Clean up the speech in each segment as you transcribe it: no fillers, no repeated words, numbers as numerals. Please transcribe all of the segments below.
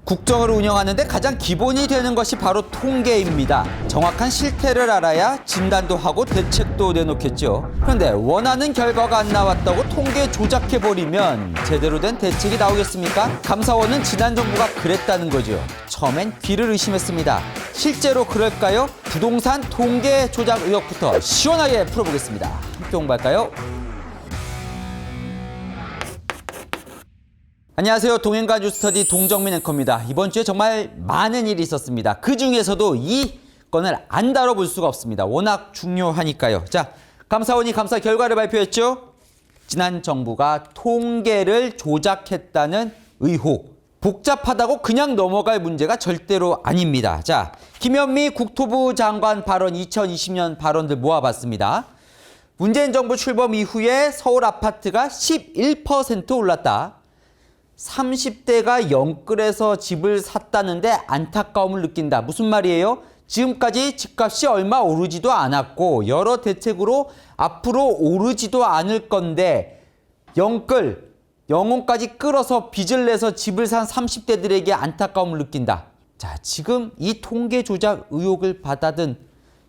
국정을 운영하는데 가장 기본이 되는 것이 바로 통계입니다. 정확한 실태를 알아야 진단도 하고 대책도 내놓겠죠. 그런데 원하는 결과가 안 나왔다고 통계 조작해버리면 제대로 된 대책이 나오겠습니까? 감사원은 지난 정부가 그랬다는 거죠. 처음엔 귀를 의심했습니다. 실제로 그럴까요? 부동산 통계 조작 의혹부터 시원하게 풀어보겠습니다. 함께 공부할까요? 안녕하세요. 동행가 뉴스터디 동정민 앵커입니다. 이번 주에 정말 많은 일이 있었습니다. 그중에서도 이 건을 안 다뤄볼 수가 없습니다. 워낙 중요하니까요. 자, 감사원이 감사 결과를 발표했죠. 지난 정부가 통계를 조작했다는 의혹. 복잡하다고 그냥 넘어갈 문제가 절대로 아닙니다. 자, 김현미 국토부 장관 발언 2020년 발언들 모아봤습니다. 문재인 정부 출범 이후에 서울 아파트가 11% 올랐다. 30대가 영끌에서 집을 샀다는데 안타까움을 느낀다. 무슨 말이에요? 지금까지 집값이 얼마 오르지도 않았고 여러 대책으로 앞으로 오르지도 않을 건데 영혼까지 끌어서 빚을 내서 집을 산 30대들에게 안타까움을 느낀다. 자, 지금 이 통계 조작 의혹을 받아든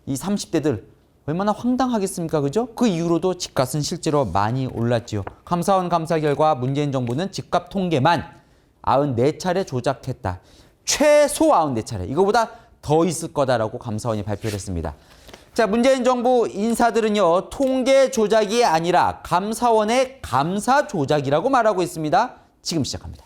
이 30대들 얼마나 황당하겠습니까? 그죠? 그 이후로도 집값은 실제로 많이 올랐지요. 감사원 감사 결과 문재인 정부는 집값 통계만 94차례 조작했다. 최소 94차례. 이거보다 더 있을 거다라고 감사원이 발표를 했습니다. 자, 문재인 정부 인사들은요, 통계 조작이 아니라 감사원의 감사 조작이라고 말하고 있습니다. 지금 시작합니다.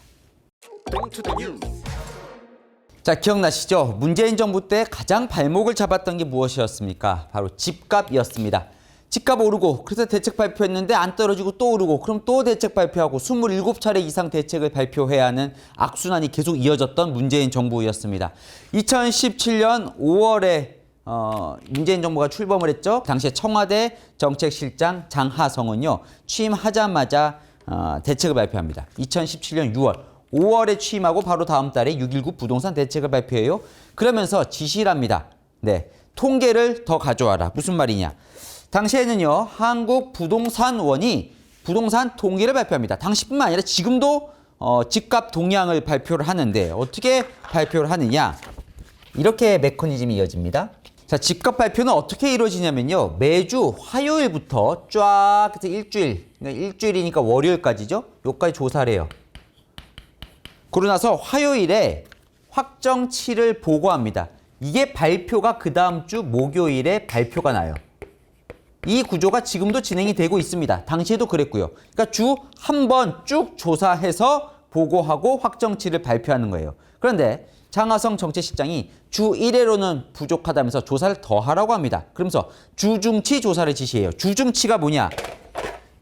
자, 기억나시죠? 문재인 정부 때 가장 발목을 잡았던 게 무엇이었습니까? 바로 집값이었습니다. 집값 오르고 그래서 대책 발표했는데 안 떨어지고 또 오르고 그럼 또 대책 발표하고 27차례 이상 대책을 발표해야 하는 악순환이 계속 이어졌던 문재인 정부였습니다. 2017년 5월에 문재인 정부가 출범을 했죠. 당시에 청와대 정책실장 장하성은요, 취임하자마자 대책을 발표합니다. 2017년 6월. 5월에 취임하고 바로 다음 달에 6.19 부동산 대책을 발표해요. 그러면서 지시를 합니다. 네, 통계를 더 가져와라. 무슨 말이냐. 당시에는요, 한국부동산원이 부동산 통계를 발표합니다. 당시뿐만 아니라 지금도 집값 동향을 발표를 하는데 어떻게 발표를 하느냐. 이렇게 메커니즘이 이어집니다. 자, 집값 발표는 어떻게 이루어지냐면요. 매주 화요일부터 쫙 해서 일주일, 그러니까 일주일이니까 월요일까지죠. 여기까지 조사를 해요. 그러고 나서 화요일에 확정치를 보고합니다. 이게 발표가 그 다음 주 목요일에 발표가 나요. 이 구조가 지금도 진행이 되고 있습니다. 당시에도 그랬고요. 그러니까 주 한 번 쭉 조사해서 보고하고 확정치를 발표하는 거예요. 그런데 장하성 정책실장이 주 1회로는 부족하다면서 조사를 더 하라고 합니다. 그러면서 주중치 조사를 지시해요. 주중치가 뭐냐?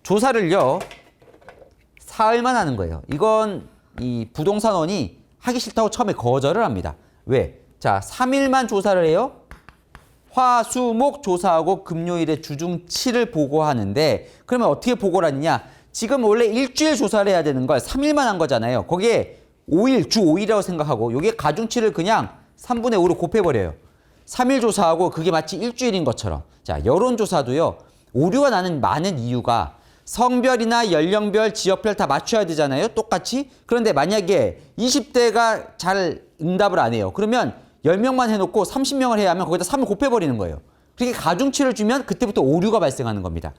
조사를요, 사흘만 하는 거예요. 이건 이 부동산원이 하기 싫다고 처음에 거절을 합니다. 왜? 자, 3일만 조사를 해요. 화, 수, 목 조사하고 금요일에 주중치를 보고하는데 그러면 어떻게 보고를 하느냐? 지금 원래 일주일 조사를 해야 되는 걸 3일만 한 거잖아요. 거기에 5일, 주 5일이라고 생각하고 여기에 가중치를 그냥 3분의 5로 곱해버려요. 3일 조사하고 그게 마치 일주일인 것처럼. 자, 여론조사도요, 오류가 나는 많은 이유가 성별이나 연령별, 지역별 다 맞춰야 되잖아요. 똑같이. 그런데 만약에 20대가 잘 응답을 안 해요. 그러면 10명만 해놓고 30명을 해야 하면 거기다 3을 곱해버리는 거예요. 그렇게 가중치를 주면 그때부터 오류가 발생하는 겁니다.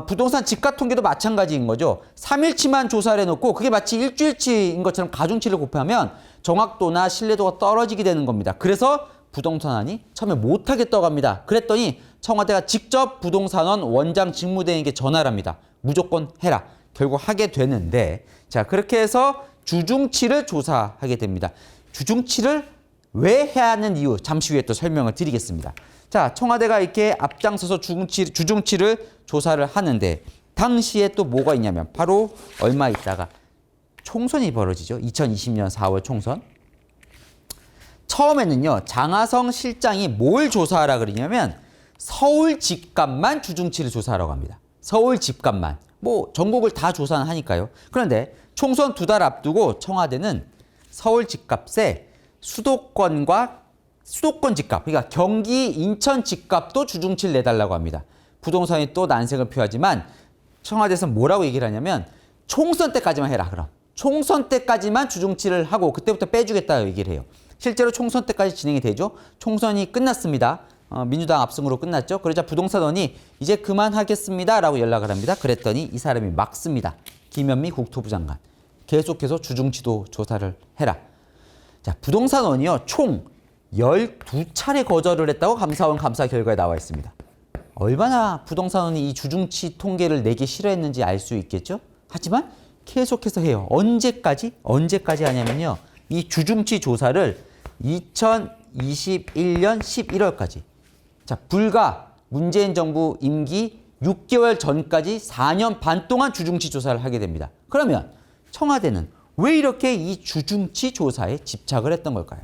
부동산 집값 통계도 마찬가지인 거죠. 3일치만 조사를 해놓고 그게 마치 일주일치인 것처럼 가중치를 곱하면 정확도나 신뢰도가 떨어지게 되는 겁니다. 그래서 부동산원이 처음에 못하겠다고 합니다. 그랬더니 청와대가 직접 부동산원 원장 직무대행에게 전화를 합니다. 무조건 해라. 결국 하게 되는데, 자, 그렇게 해서 주중치를 조사하게 됩니다. 주중치를 왜 해야 하는 이유 잠시 후에 또 설명을 드리겠습니다. 자, 청와대가 이렇게 앞장서서 주중치를 조사를 하는데 당시에 또 뭐가 있냐면 바로 얼마 있다가 총선이 벌어지죠. 2020년 4월 총선. 처음에는요, 장하성 실장이 뭘 조사하라 그러냐면 서울 집값만 주중치를 조사하라고 합니다. 서울 집값만. 뭐 전국을 다 조사는 하니까요. 그런데 총선 2달 앞두고 청와대는 서울 집값에 수도권 집값, 그러니까 경기, 인천 집값도 주중치를 내달라고 합니다. 부동산이 또 난색을 표하지만 청와대에서 뭐라고 얘기를 하냐면 총선 때까지만 해라. 그럼 총선 때까지만 주중치를 하고 그때부터 빼주겠다 얘기를 해요. 실제로 총선 때까지 진행이 되죠. 총선이 끝났습니다. 민주당 압승으로 끝났죠. 그러자 부동산원이 이제 그만하겠습니다라고 연락을 합니다. 그랬더니 이 사람이 막습니다. 김현미 국토부 장관. 계속해서 주중치도 조사를 해라. 자, 부동산원이요. 총 12차례 거절을 했다고 감사원 감사 결과에 나와 있습니다. 얼마나 부동산원이 이 주중치 통계를 내기 싫어했는지 알 수 있겠죠? 하지만 계속해서 해요. 언제까지 하냐면요. 이 주중치 조사를 2021년 11월까지. 자, 불과 문재인 정부 임기 6개월 전까지 4년 반 동안 주중치 조사를 하게 됩니다. 그러면 청와대는 왜 이렇게 이 주중치 조사에 집착을 했던 걸까요?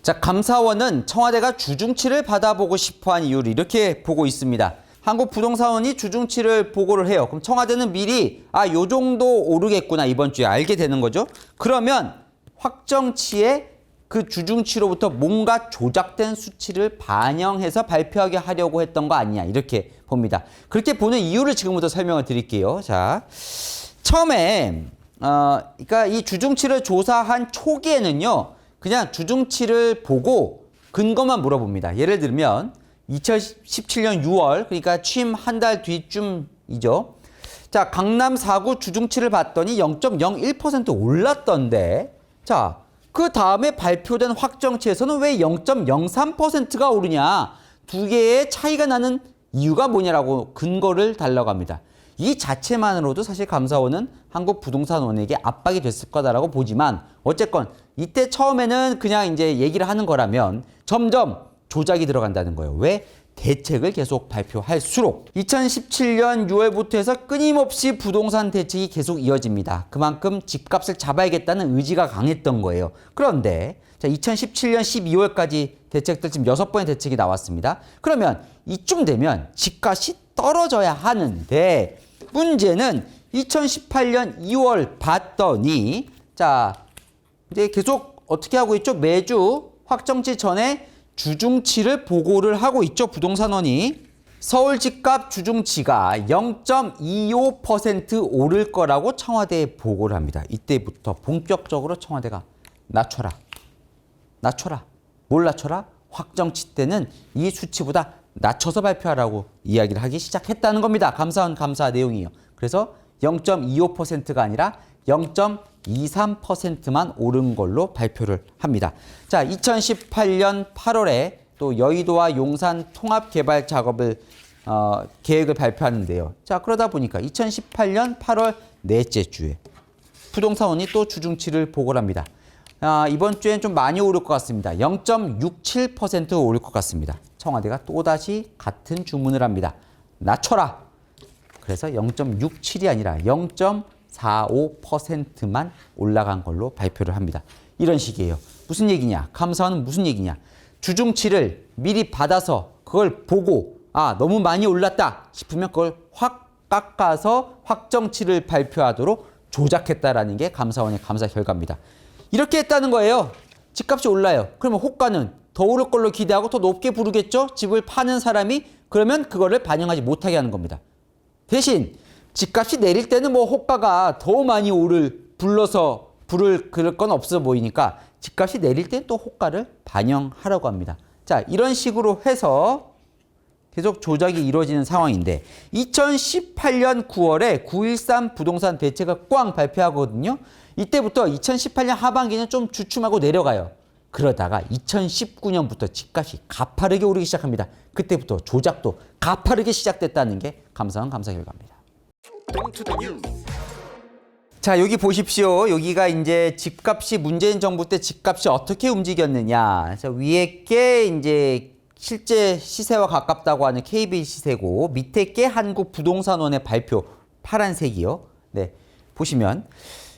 자, 감사원은 청와대가 주중치를 받아보고 싶어한 이유를 이렇게 보고 있습니다. 한국부동산원이 주중치를 보고를 해요. 그럼 청와대는 미리 요 정도 오르겠구나 이번 주에 알게 되는 거죠. 그러면 확정치에 그 주중치로부터 뭔가 조작된 수치를 반영해서 발표하게 하려고 했던 거 아니냐 이렇게 봅니다. 그렇게 보는 이유를 지금부터 설명을 드릴게요. 자, 처음에 그러니까 이 주중치를 조사한 초기에는요. 그냥 주중치를 보고 근거만 물어봅니다. 예를 들면 2017년 6월 그러니까 취임 한 달 뒤쯤이죠. 자, 강남 4구 주중치를 봤더니 0.01% 올랐던데 자, 그 다음에 발표된 확정치에서는 왜 0.03%가 오르냐? 두 개의 차이가 나는 이유가 뭐냐라고 근거를 달라고 합니다. 이 자체만으로도 사실 감사원은 한국부동산원에게 압박이 됐을 거다라고 보지만 어쨌건 이때 처음에는 그냥 이제 얘기를 하는 거라면 점점 조작이 들어간다는 거예요. 왜? 대책을 계속 발표할수록 2017년 6월부터 해서 끊임없이 부동산 대책이 계속 이어집니다. 그만큼 집값을 잡아야겠다는 의지가 강했던 거예요. 그런데 자, 2017년 12월까지 대책들 지금 6번의 대책이 나왔습니다. 그러면 이쯤 되면 집값이 떨어져야 하는데 문제는 2018년 2월 봤더니 자, 이제 계속 어떻게 하고 있죠? 매주 확정치 전에 주중치를 보고를 하고 있죠. 부동산원이. 서울 집값 주중치가 0.25% 오를 거라고 청와대에 보고를 합니다. 이때부터 본격적으로 청와대가 낮춰라. 뭘 낮춰라? 확정치 때는 이 수치보다 낮춰서 발표하라고 이야기를 하기 시작했다는 겁니다. 감사원 감사 내용이요. 그래서 0.25%가 아니라 0.23%만 오른 걸로 발표를 합니다. 자, 2018년 8월에 또 여의도와 용산 통합 개발 작업을 계획을 발표하는데요. 자, 그러다 보니까 2018년 8월 넷째 주에 부동산원이 또 주중치를 보고를 합니다. 이번 주엔 좀 많이 오를 것 같습니다. 0.67% 오를 것 같습니다. 청와대가 또다시 같은 주문을 합니다. 낮춰라. 그래서 0.67이 아니라 0.45%만 올라간 걸로 발표를 합니다. 이런 식이에요. 무슨 얘기냐? 감사원은 무슨 얘기냐? 주중치를 미리 받아서 그걸 보고 너무 많이 올랐다 싶으면 그걸 확 깎아서 확정치를 발표하도록 조작했다라는 게 감사원의 감사 결과입니다. 이렇게 했다는 거예요. 집값이 올라요. 그러면 호가는 더 오를 걸로 기대하고 더 높게 부르겠죠? 집을 파는 사람이 그러면 그거를 반영하지 못하게 하는 겁니다. 대신 집값이 내릴 때는 뭐 호가가 더 많이 불러서 부를 그럴 건 없어 보이니까 집값이 내릴 때 또 호가를 반영하라고 합니다. 자, 이런 식으로 해서 계속 조작이 이루어지는 상황인데 2018년 9월에 9.13 부동산 대책을 꽝 발표하거든요. 이때부터 2018년 하반기는 좀 주춤하고 내려가요. 그러다가 2019년부터 집값이 가파르게 오르기 시작합니다. 그때부터 조작도 가파르게 시작됐다는 게 감사원 감사 결과입니다. 자, 여기 보십시오. 여기가 이제 집값이 문재인 정부 때 집값이 어떻게 움직였느냐. 그래서 위에 게 이제 실제 시세와 가깝다고 하는 KB 시세고 밑에 게 한국부동산원의 발표 파란색이요. 네, 보시면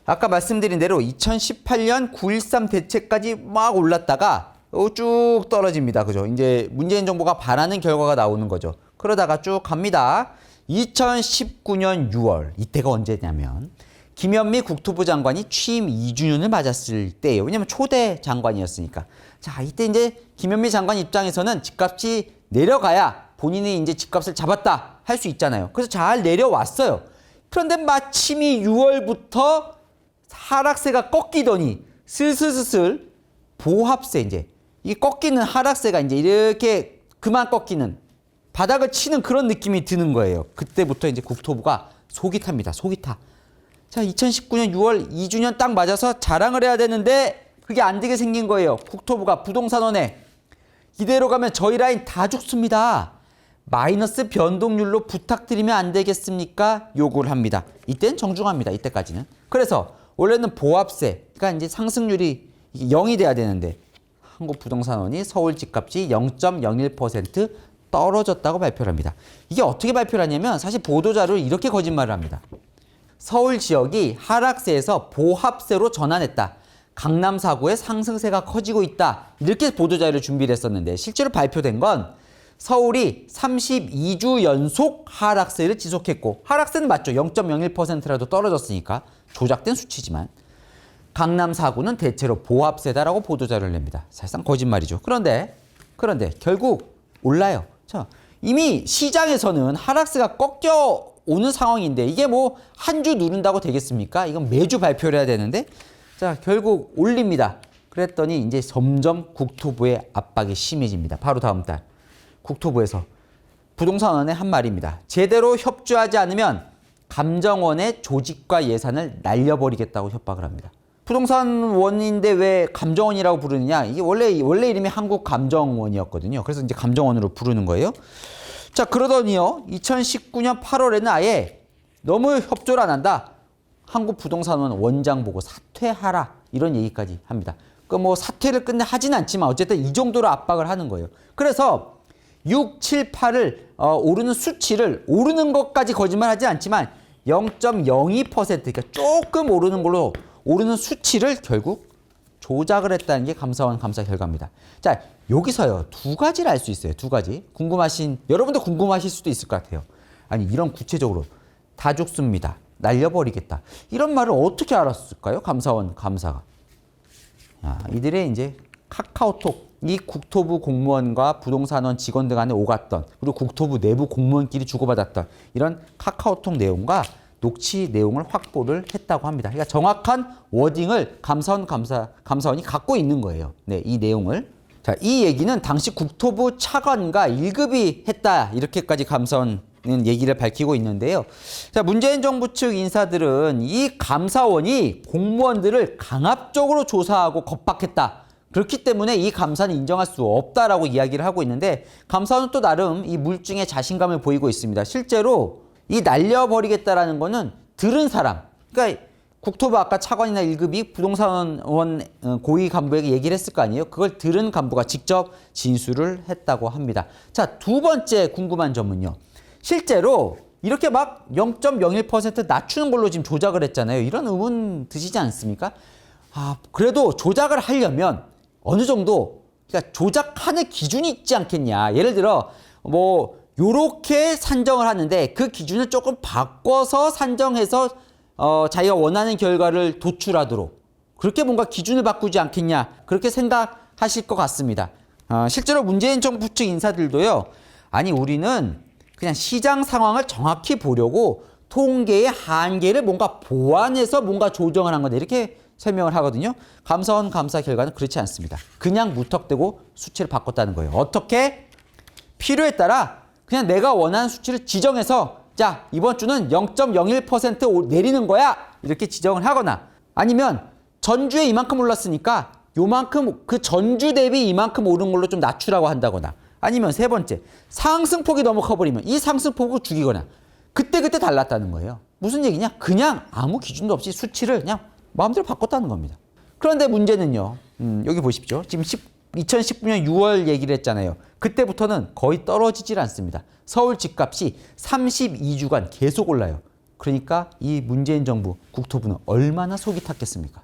아까 말씀드린 대로 2018년 9.13 대책까지 막 올랐다가 쭉 떨어집니다. 그죠? 이제 문재인 정부가 바라는 결과가 나오는 거죠. 그러다가 쭉 갑니다. 2019년 6월 이때가 언제냐면 김현미 국토부 장관이 취임 2주년을 맞았을 때예요. 왜냐면 초대 장관이었으니까. 자, 이때 이제 김현미 장관 입장에서는 집값이 내려가야 본인이 이제 집값을 잡았다 할 수 있잖아요. 그래서 잘 내려왔어요. 그런데 마침이 6월부터 하락세가 꺾이더니 슬슬슬슬 보합세 이제 이 꺾이는 하락세가 이제 이렇게 그만 꺾이는 바닥을 치는 그런 느낌이 드는 거예요. 그때부터 이제 국토부가 속이 탑니다. 속이 타. 자, 2019년 6월 2주년 딱 맞아서 자랑을 해야 되는데 그게 안 되게 생긴 거예요. 국토부가 부동산원에 이대로 가면 저희 라인 다 죽습니다. 마이너스 변동률로 부탁드리면 안 되겠습니까? 요구를 합니다. 이때는 정중합니다. 이때까지는. 그래서 원래는 보합세가 이제 상승률이 0이 돼야 되는데 한국부동산원이 서울 집값이 0.01% 떨어졌다고 발표를 합니다. 이게 어떻게 발표를 하냐면 사실 보도자료를 이렇게 거짓말을 합니다. 서울 지역이 하락세에서 보합세로 전환했다. 강남 4구의 상승세가 커지고 있다. 이렇게 보도자료를 준비를 했었는데 실제로 발표된 건 서울이 32주 연속 하락세를 지속했고 하락세는 맞죠. 0.01%라도 떨어졌으니까 조작된 수치지만 강남 4구는 대체로 보합세다라고 보도자료를 냅니다. 사실상 거짓말이죠. 그런데 결국 올라요. 자, 이미 시장에서는 하락세가 꺾여 오는 상황인데 이게 뭐 한 주 누른다고 되겠습니까? 이건 매주 발표를 해야 되는데 자, 결국 올립니다. 그랬더니 이제 점점 국토부의 압박이 심해집니다. 바로 다음 달 국토부에서 부동산원의 한 말입니다. 제대로 협조하지 않으면 감정원의 조직과 예산을 날려버리겠다고 협박을 합니다. 부동산원인데 왜 감정원이라고 부르느냐? 이게 원래 이름이 한국감정원이었거든요. 그래서 이제 감정원으로 부르는 거예요. 자, 그러더니요. 2019년 8월에는 아예 너무 협조를 안 한다. 한국부동산원 원장 보고 사퇴하라. 이런 얘기까지 합니다. 그 뭐 사퇴를 끝내 하진 않지만 어쨌든 이 정도로 압박을 하는 거예요. 그래서 6, 7, 8을 오르는 수치를 오르는 것까지 거짓말하지 않지만 0.02% 그러니까 조금 오르는 걸로 오르는 수치를 결국 조작을 했다는 게 감사원 감사 결과입니다. 자, 여기서요. 두 가지를 알 수 있어요. 두 가지. 여러분도 궁금하실 수도 있을 것 같아요. 아니, 이런 구체적으로 다 죽습니다. 날려버리겠다. 이런 말을 어떻게 알았을까요? 감사원 감사가. 이들의 이제 카카오톡, 이 국토부 공무원과 부동산원 직원들 간에 오갔던 그리고 국토부 내부 공무원끼리 주고받았던 이런 카카오톡 내용과 녹취 내용을 확보를 했다고 합니다. 그러니까 정확한 워딩을 감사원이 갖고 있는 거예요. 네, 이 내용을. 자, 이 얘기는 당시 국토부 차관과 1급이 했다. 이렇게까지 감사원은 얘기를 밝히고 있는데요. 자, 문재인 정부 측 인사들은 이 감사원이 공무원들을 강압적으로 조사하고 겁박했다. 그렇기 때문에 이 감사는 인정할 수 없다라고 이야기를 하고 있는데 감사원은 또 나름 이 물증에 자신감을 보이고 있습니다. 실제로 이 날려버리겠다라는 거는 들은 사람, 그러니까 국토부 아까 차관이나 1급이 부동산원 고위 간부에게 얘기를 했을 거 아니에요? 그걸 들은 간부가 직접 진술을 했다고 합니다. 자, 두 번째 궁금한 점은요. 실제로 이렇게 막 0.01% 낮추는 걸로 지금 조작을 했잖아요. 이런 의문 드시지 않습니까? 그래도 조작을 하려면 어느 정도 그러니까 조작하는 기준이 있지 않겠냐. 예를 들어 뭐 요렇게 산정을 하는데 그 기준을 조금 바꿔서 산정해서 자기가 원하는 결과를 도출하도록 그렇게 뭔가 기준을 바꾸지 않겠냐. 그렇게 생각하실 것 같습니다. 실제로 문재인 정부 측 인사들도요. 아니, 우리는 그냥 시장 상황을 정확히 보려고 통계의 한계를 뭔가 보완해서 뭔가 조정을 한 건데 이렇게 설명을 하거든요. 감사원 감사 결과는 그렇지 않습니다. 그냥 무턱대고 수치를 바꿨다는 거예요. 어떻게? 필요에 따라 그냥 내가 원하는 수치를 지정해서 자, 이번 주는 0.01% 내리는 거야. 이렇게 지정을 하거나 아니면 전주에 이만큼 올랐으니까 요만큼 그 전주 대비 이만큼 오른 걸로 좀 낮추라고 한다거나 아니면 세 번째, 상승폭이 너무 커버리면 이 상승폭을 죽이거나 그때 달랐다는 거예요. 무슨 얘기냐? 그냥 아무 기준도 없이 수치를 그냥 마음대로 바꿨다는 겁니다. 그런데 문제는요. 여기 보십시오. 지금 2019년 6월 얘기를 했잖아요. 그때부터는 거의 떨어지질 않습니다. 서울 집값이 32주간 계속 올라요. 그러니까 이 문재인 정부 국토부는 얼마나 속이 탔겠습니까?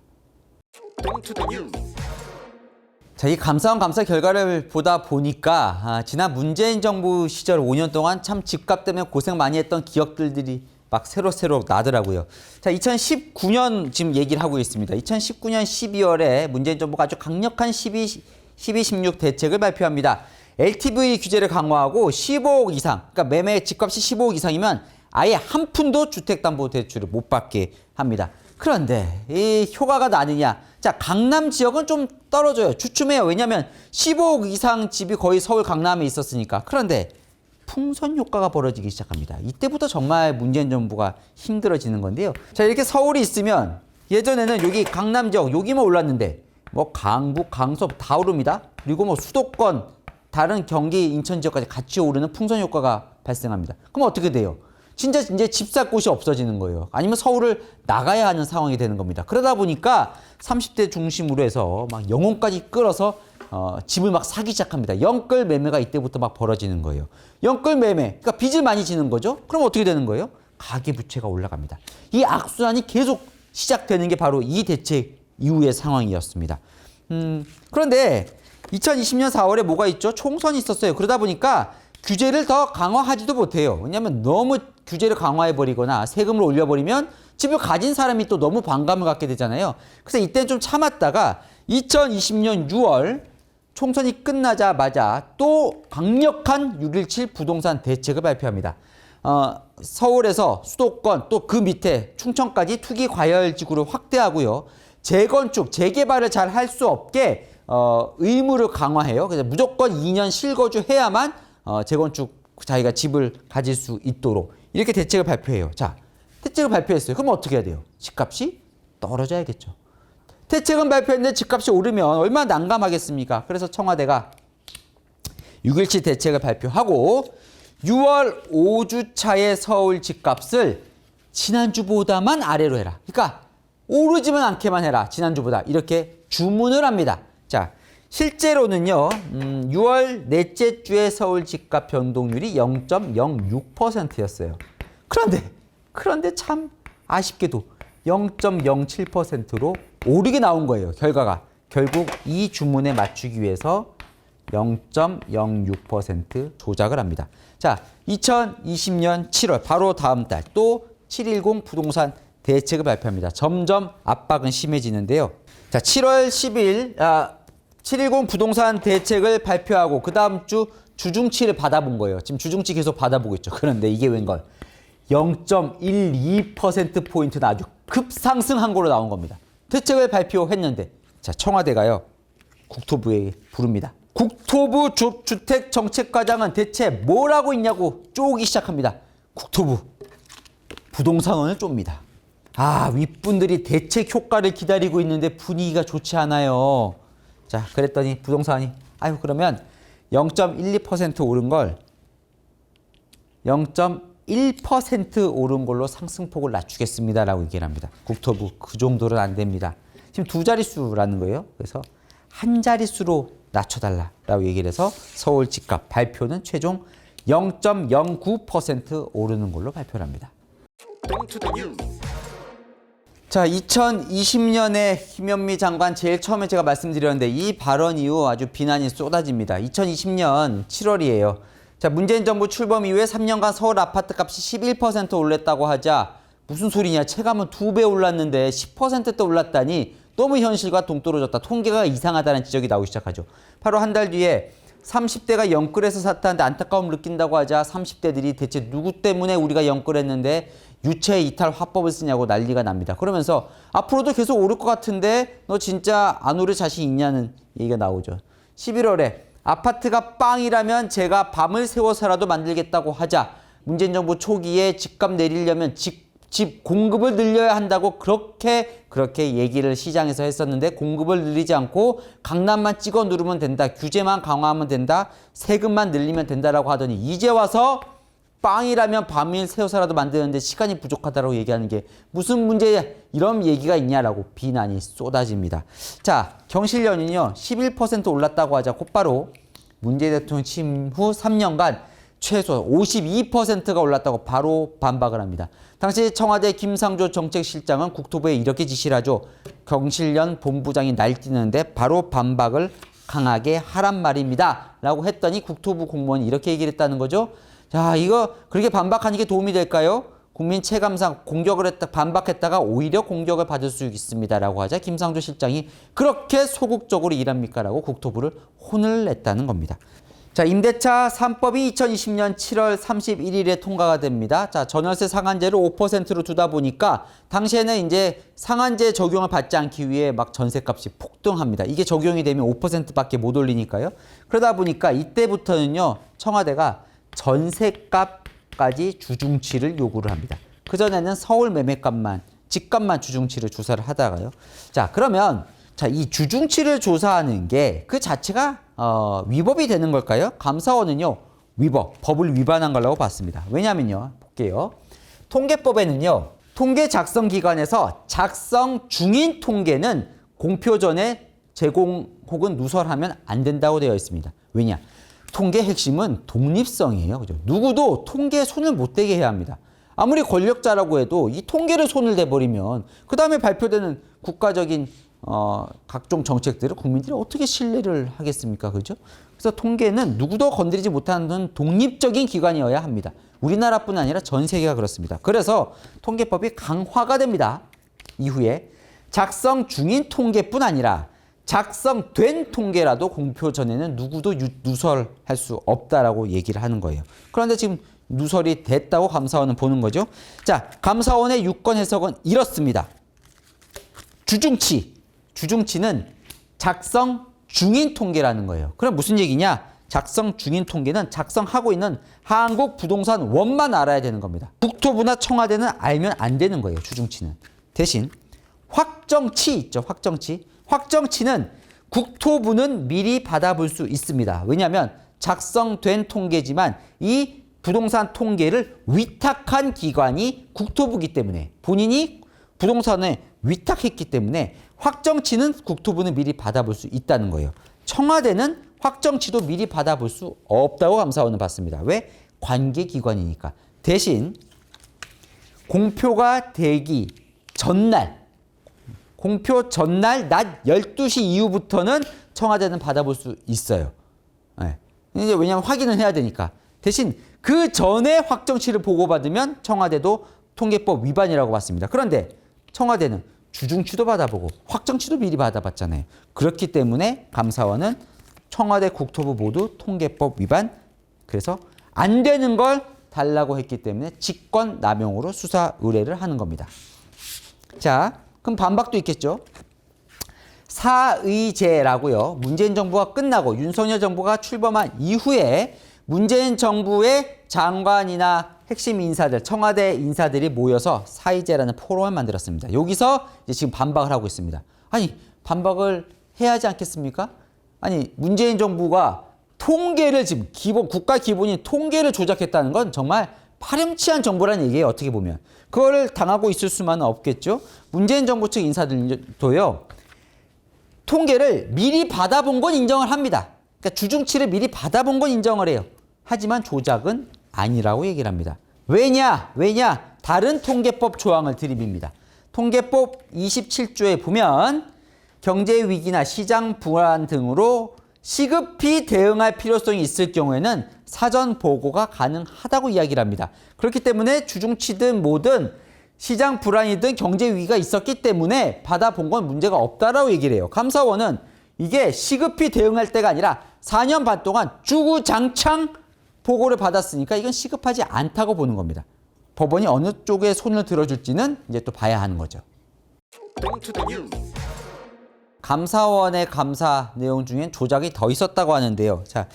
자, 이 감사원 감사 결과를 보다 보니까 지난 문재인 정부 시절 5년 동안 참 집값 때문에 고생 많이 했던 기억들이 막 새록새록 나더라고요. 자, 2019년 지금 얘기를 하고 있습니다. 2019년 12월에 문재인 정부가 아주 강력한 16 대책을 발표합니다. LTV 규제를 강화하고 15억 이상, 그러니까 매매 집값이 15억 이상이면 아예 한 푼도 주택담보대출을 못 받게 합니다. 그런데 이 효과가 나느냐? 자, 강남 지역은 좀 떨어져요. 주춤해요. 왜냐하면 15억 이상 집이 거의 서울 강남에 있었으니까. 그런데 풍선 효과가 벌어지기 시작합니다. 이때부터 정말 문재인 정부가 힘들어지는 건데요. 자, 이렇게 서울이 있으면 예전에는 여기 강남 지역 여기만 올랐는데 뭐 강북, 강서 다 오릅니다. 그리고 뭐 수도권, 다른 경기, 인천 지역까지 같이 오르는 풍선 효과가 발생합니다. 그럼 어떻게 돼요? 진짜 이제 집 살 곳이 없어지는 거예요. 아니면 서울을 나가야 하는 상황이 되는 겁니다. 그러다 보니까 30대 중심으로 해서 막 영혼까지 끌어서 집을 막 사기 시작합니다. 영끌 매매가 이때부터 막 벌어지는 거예요. 영끌 매매, 그러니까 빚을 많이 지는 거죠. 그럼 어떻게 되는 거예요? 가계부채가 올라갑니다. 이 악순환이 계속 시작되는 게 바로 이 대책 이후의 상황이었습니다. 그런데 2020년 4월에 뭐가 있죠? 총선이 있었어요. 그러다 보니까 규제를 더 강화하지도 못해요. 왜냐하면 너무 규제를 강화해버리거나 세금을 올려버리면 집을 가진 사람이 또 너무 반감을 갖게 되잖아요. 그래서 이때는 좀 참았다가 2020년 6월 총선이 끝나자마자 또 강력한 6.17 부동산 대책을 발표합니다. 서울에서 수도권 또 그 밑에 충청까지 투기 과열지구를 확대하고요. 재건축, 재개발을 잘 할 수 없게 의무를 강화해요. 그래서 무조건 2년 실거주 해야만 재건축 자기가 집을 가질 수 있도록 이렇게 대책을 발표해요. 자, 대책을 발표했어요. 그럼 어떻게 해야 돼요? 집값이 떨어져야겠죠. 대책은 발표했는데 집값이 오르면 얼마나 난감하겠습니까? 그래서 청와대가 6.17 대책을 발표하고 6월 5주차의 서울 집값을 지난주보다만 아래로 해라. 그러니까 오르지만 않게만 해라. 지난주보다. 이렇게 주문을 합니다. 자, 실제로는요, 6월 넷째 주의 서울 집값 변동률이 0.06%였어요. 그런데 참 아쉽게도 0.07%로 오르게 나온 거예요. 결과가. 결국 이 주문에 맞추기 위해서 0.06% 조작을 합니다. 자, 2020년 7월 바로 다음 달 또 710 부동산 대책을 발표합니다. 점점 압박은 심해지는데요. 자, 7월 10일 710 부동산 대책을 발표하고 그 다음 주 주중치를 받아본 거예요. 지금 주중치 계속 받아보고 있죠. 그런데 이게 웬걸 0.12%포인트는 아주 급상승한 걸로 나온 겁니다. 대책을 발표했는데 자, 청와대가요. 국토부에 부릅니다. 국토부 주택정책과장은 대체 뭘 하고 있냐고 쪼기 시작합니다. 국토부 부동산원을 쫍니다. 윗분들이 대책 효과를 기다리고 있는데 분위기가 좋지 않아요. 자, 그랬더니 부동산이 그러면 0.12% 오른 걸 0.1% 오른 걸로 상승폭을 낮추겠습니다라고 얘기를 합니다. 국토부 그 정도는 안 됩니다. 지금 두 자릿수라는 거예요. 그래서 한 자릿수로 낮춰달라라고 얘기를 해서 서울 집값 발표는 최종 0.09% 오르는 걸로 발표를 합니다. 자, 2020년에 김현미 장관 제일 처음에 제가 말씀드렸는데 이 발언 이후 아주 비난이 쏟아집니다. 2020년 7월이에요. 자, 문재인 정부 출범 이후에 3년간 서울 아파트 값이 11% 올랐다고 하자 무슨 소리냐. 체감은 2배 올랐는데 10%대 올랐다니 너무 현실과 동떨어졌다. 통계가 이상하다는 지적이 나오기 시작하죠. 바로 한 달 뒤에 30대가 영끌에서 샀다는데 안타까움을 느낀다고 하자 30대들이 대체 누구 때문에 우리가 영끌했는데 유체 이탈 화법을 쓰냐고 난리가 납니다. 그러면서 앞으로도 계속 오를 것 같은데 너 진짜 안 오를 자신 있냐는 얘기가 나오죠. 11월에 아파트가 빵이라면 제가 밤을 새워서라도 만들겠다고 하자 문재인 정부 초기에 집값 내리려면 집 공급을 늘려야 한다고 그렇게 얘기를 시장에서 했었는데 공급을 늘리지 않고 강남만 찍어 누르면 된다. 규제만 강화하면 된다. 세금만 늘리면 된다라고 하더니 이제 와서 빵이라면 밤일 새워서라도 만드는데 시간이 부족하다고 얘기하는 게 무슨 문제야 이런 얘기가 있냐라고 비난이 쏟아집니다. 자, 경실련은요 11% 올랐다고 하자 곧바로 문재인 대통령 취임 후 3년간 최소 52%가 올랐다고 바로 반박을 합니다. 당시 청와대 김상조 정책실장은 국토부에 이렇게 지시를 하죠. 경실련 본부장이 날뛰는데 바로 반박을 강하게 하란 말입니다. 라고 했더니 국토부 공무원이 이렇게 얘기를 했다는 거죠. 자, 이거 그렇게 반박하는 게 도움이 될까요? 국민 체감상 반박했다가 오히려 공격을 받을 수 있습니다. 라고 하자 김상조 실장이 그렇게 소극적으로 일합니까? 라고 국토부를 혼을 냈다는 겁니다. 자, 임대차 3법이 2020년 7월 31일에 통과가 됩니다. 자, 전월세 상한제를 5%로 두다 보니까 당시에는 이제 상한제 적용을 받지 않기 위해 막 전세값이 폭등합니다. 이게 적용이 되면 5%밖에 못 올리니까요. 그러다 보니까 이때부터는요, 청와대가 전세값까지 주중치를 요구를 합니다. 그전에는 서울 매매값만, 집값만 주중치를 조사를 하다가요. 자, 그러면 자, 이 주중치를 조사하는 게 그 자체가 위법이 되는 걸까요? 감사원은요, 법을 위반한 거라고 봤습니다. 왜냐면요, 볼게요. 통계법에는요, 통계 작성 기관에서 작성 중인 통계는 공표 전에 제공 혹은 누설하면 안 된다고 되어 있습니다. 왜냐? 통계 핵심은 독립성이에요. 그죠? 누구도 통계에 손을 못 대게 해야 합니다. 아무리 권력자라고 해도 이 통계를 손을 대버리면 그 다음에 발표되는 국가적인 각종 정책들을 국민들이 어떻게 신뢰를 하겠습니까? 그죠? 그래서 통계는 누구도 건드리지 못하는 독립적인 기관이어야 합니다. 우리나라뿐 아니라 전 세계가 그렇습니다. 그래서 통계법이 강화가 됩니다. 이후에 작성 중인 통계뿐 아니라 작성된 통계라도 공표 전에는 누구도 누설할 수 없다라고 얘기를 하는 거예요. 그런데 지금 누설이 됐다고 감사원은 보는 거죠. 자, 감사원의 유권 해석은 이렇습니다. 주중치는 작성 중인 통계라는 거예요. 그럼 무슨 얘기냐? 작성 중인 통계는 작성하고 있는 한국부동산원만 알아야 되는 겁니다. 국토부나 청와대는 알면 안 되는 거예요. 주중치는. 대신 확정치 있죠. 확정치는 국토부는 미리 받아볼 수 있습니다. 왜냐하면 작성된 통계지만 이 부동산 통계를 위탁한 기관이 국토부이기 때문에 본인이 부동산에 위탁했기 때문에 확정치는 국토부는 미리 받아볼 수 있다는 거예요. 청와대는 확정치도 미리 받아볼 수 없다고 감사원은 봤습니다. 왜? 관계기관이니까. 대신 공표가 되기 전날, 공표 전날 낮 12시 이후부터는 청와대는 받아볼 수 있어요. 네. 이제 왜냐하면 확인을 해야 되니까. 대신 그 전에 확정치를 보고받으면 청와대도 통계법 위반이라고 봤습니다. 그런데 청와대는 주중치도 받아보고 확정치도 미리 받아봤잖아요. 그렇기 때문에 감사원은 청와대 국토부 모두 통계법 위반, 그래서 안 되는 걸 달라고 했기 때문에 직권 남용으로 수사 의뢰를 하는 겁니다. 자, 그럼 반박도 있겠죠. 사의제라고요. 문재인 정부가 끝나고 윤석열 정부가 출범한 이후에 문재인 정부의 장관이나 핵심 인사들, 청와대 인사들이 모여서 사의제라는 포럼을 만들었습니다. 여기서 이제 지금 반박을 하고 있습니다. 아니, 반박을 해야 하지 않겠습니까? 아니, 문재인 정부가 통계를 지금 국가 기본인 통계를 조작했다는 건 정말 파렴치한 정부라는 얘기예요. 어떻게 보면. 그거를 당하고 있을 수만은 없겠죠. 문재인 정부 측 인사들도요. 통계를 미리 받아본 건 인정을 합니다. 그러니까 주중치를 미리 받아본 건 인정을 해요. 하지만 조작은 아니라고 얘기를 합니다. 왜냐? 다른 통계법 조항을 들이밉니다. 통계법 27조에 보면 경제위기나 시장 불안 등으로 시급히 대응할 필요성이 있을 경우에는 사전 보고가 가능하다고 이야기를 합니다. 그렇기 때문에 주중치든 뭐든 시장 불안이든 경제위기가 있었기 때문에 받아본 건 문제가 없다라고 얘기를 해요. 감사원은 이게 시급히 대응할 때가 아니라 4년 반 동안 주구장창 보고를 받았으니까 이건 시급하지 않다고 보는 겁니다. 법원이 어느 쪽에 손을 들어줄지는 이제 또 봐야 하는 거죠. 감사원의 감사 내용 중엔 조작이 더 있었다고 하는데요. 자,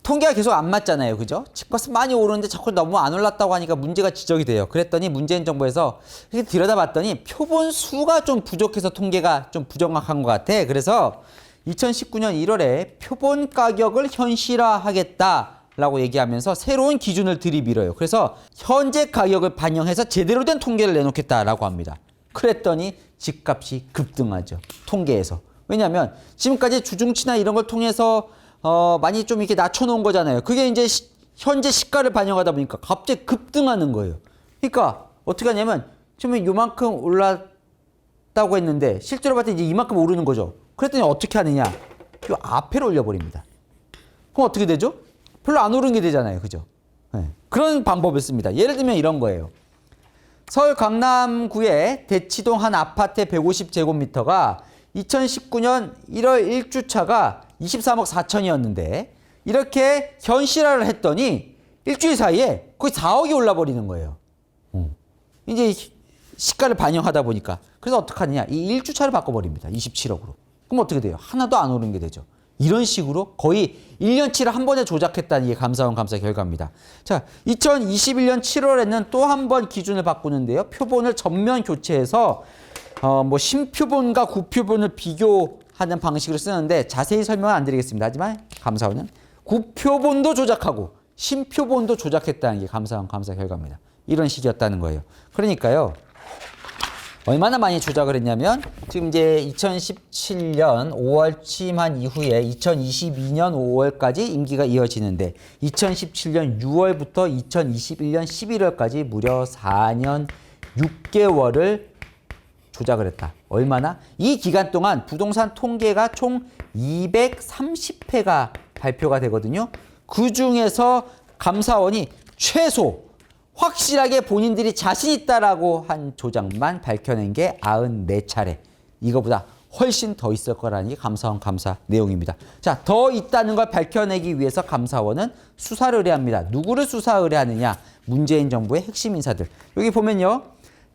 통계가 계속 안 맞잖아요. 그죠? 집값은 많이 오르는데 자꾸 너무 안 올랐다고 하니까 문제가 지적이 돼요. 그랬더니 문재인 정부에서 이렇게 들여다봤더니 표본 수가 좀 부족해서 통계가 좀 부정확한 것 같아. 그래서 2019년 1월에 표본 가격을 현실화하겠다라고 얘기하면서 새로운 기준을 들이밀어요. 그래서 현재 가격을 반영해서 제대로 된 통계를 내놓겠다라고 합니다. 그랬더니 집값이 급등하죠. 통계에서. 왜냐하면 지금까지 주중치나 이런 걸 통해서 많이 좀 이렇게 낮춰놓은 거잖아요. 그게 이제 현재 시가를 반영하다 보니까 갑자기 급등하는 거예요. 그러니까 어떻게 하냐면 처음에 요만큼 올랐다고 했는데 실제로 봤더니 이제 이만큼 오르는 거죠. 그랬더니 어떻게 하느냐? 요 앞에를 올려버립니다. 그럼 어떻게 되죠? 별로 안 오르는 게 되잖아요. 그죠? 네. 그런 방법을 씁니다. 예를 들면 이런 거예요. 서울 강남구의 대치동 한 아파트 150제곱미터가 2019년 1월 1주차가 23억 4천이었는데 이렇게 현실화를 했더니 일주일 사이에 거의 4억이 올라버리는 거예요. 이제 시가를 반영하다 보니까. 그래서 어떡하느냐. 이 1주차를 바꿔버립니다. 27억으로. 그럼 어떻게 돼요? 하나도 안 오른 게 되죠. 이런 식으로 거의 1년치를 한 번에 조작했다는 게 감사원 감사 결과입니다. 자, 2021년 7월에는 또 한 번 기준을 바꾸는데요. 표본을 전면 교체해서 뭐 신표본과 구표본을 비교하는 방식으로 쓰는데 자세히 설명은 안 드리겠습니다. 하지만 감사원은 구표본도 조작하고 신표본도 조작했다는 게 감사원 감사 결과입니다. 이런 식이었다는 거예요. 그러니까요. 얼마나 많이 조작을 했냐면 지금 이제 2017년 5월 취임한 이후에 2022년 5월까지 임기가 이어지는데 2017년 6월부터 2021년 11월까지 무려 4년 6개월을 조작을 했다. 얼마나? 이 기간 동안 부동산 통계가 총 230회가 발표가 되거든요. 그중에서 감사원이 최소 확실하게 본인들이 자신 있다라고 한 조작만 밝혀낸 게 94차례. 이거보다 훨씬 더 있을 거라는 게 감사원 감사 내용입니다. 자, 더 있다는 걸 밝혀내기 위해서 감사원은 수사를 의뢰합니다. 누구를 수사 의뢰하느냐? 문재인 정부의 핵심 인사들. 여기 보면요.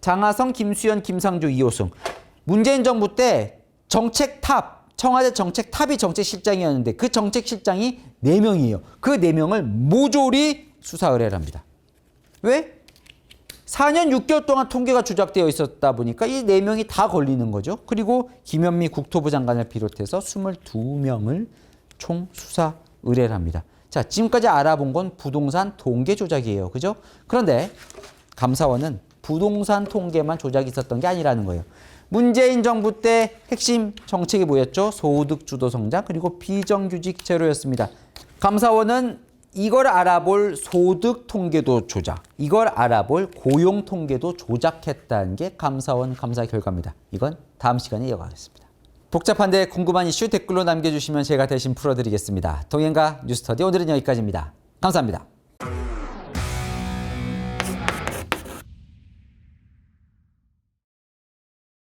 장하성, 김수현, 김상조, 이호승. 문재인 정부 때 정책 탑, 청와대 정책 탑이 정책실장이었는데 그 정책실장이 4명이에요. 그 4명을 모조리 수사 의뢰를 합니다. 왜? 4년 6개월 동안 통계가 조작되어 있었다 보니까 이 4명이 다 걸리는 거죠. 그리고 김현미 국토부 장관을 비롯해서 22명을 총 수사 의뢰를 합니다. 자, 지금까지 알아본 건 부동산 통계 조작이에요. 그죠? 그런데 감사원은 부동산 통계만 조작이 있었던 게 아니라는 거예요. 문재인 정부 때 핵심 정책이 뭐였죠? 소득 주도 성장 그리고 비정규직 제로였습니다. 감사원은 이걸 알아볼 소득 통계도 조작, 이걸 알아볼 고용 통계도 조작했다는 게 감사원 감사 결과입니다. 이건 다음 시간에 이어가겠습니다. 복잡한데 궁금한 이슈 댓글로 남겨주시면 제가 대신 풀어드리겠습니다. 동행가 뉴스터디 오늘은 여기까지입니다. 감사합니다.